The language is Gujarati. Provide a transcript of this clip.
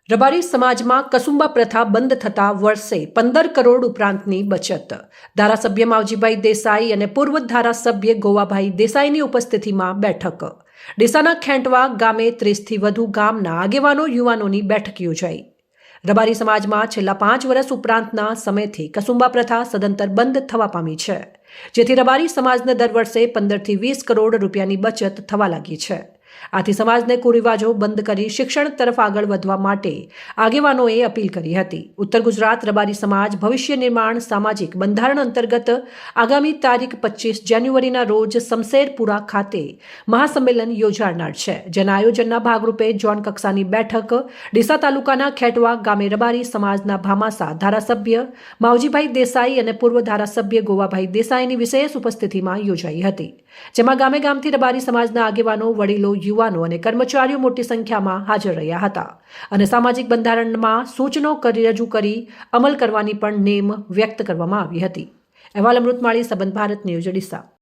રબારી સમાજમાં કસુંબા પ્રથા બંધ થતા વર્ષે 15 કરોડ ઉપરાંતની બચત. ધારાસભ્ય માવજીભાઈ દેસાઈ અને પૂર્વ ધારાસભ્ય ગોવાભાઈ દેસાઈની ઉપસ્થિતિમાં બેઠક. ડીસાના ખેંટવા ગામે 30થી વધુ ગામના આગેવાનો યુવાનોની બેઠક યોજાઈ. રબારી સમાજમાં છેલ્લા 5 વર્ષ ઉપરાંતના સમયથી કસુંબા પ્રથા સદંતર બંધ થવા પામી છે, જેથી રબારી સમાજને દર વર્ષે 15થી 20 કરોડ રૂપિયાની બચત થવા લાગી છે. આથી સમાજને કુરિવાજો બંધ કરી શિક્ષણ તરફ આગળ વધવા માટે આગેવાનોએ અપીલ કરી હતી. ઉત્તર ગુજરાત રબારી સમાજ ભવિષ્ય નિર્માણ સામાજિક બંધારણ અંતર્ગત આગામી તારીખ 25 જાન્યુઆરીના રોજ સમશેરપુરા ખાતે મહાસંમેલન યોજાનાર છે, જેના આયોજનના ભાગરૂપે ઝોન કક્ષાની બેઠક ડીસા તાલુકાના ખેટવા ગામે રબારી સમાજના ભામાસા ધારાસભ્ય માવજીભાઈ દેસાઈ અને પૂર્વ ધારાસભ્ય ગોવાભાઈ દેસાઈની વિશેષ ઉપસ્થિતિમાં યોજાઈ હતી, જેમાં ગામે ગામથી રબારી સમાજના આગેવાનો, વડીલો, યુવાનો અને કર્મચારીઓ મોટી સંખ્યામાં હાજર રહ્યા હતા અને સામાજિક બંધારણમાં સૂચનો રજૂ કરી અમલ કરવાની પણ નેમ વ્યક્ત કરવામાં આવી હતી. અહેવાલ અમૃતમાળી, સંબંધ ભારત ન્યૂઝ, ડીસા.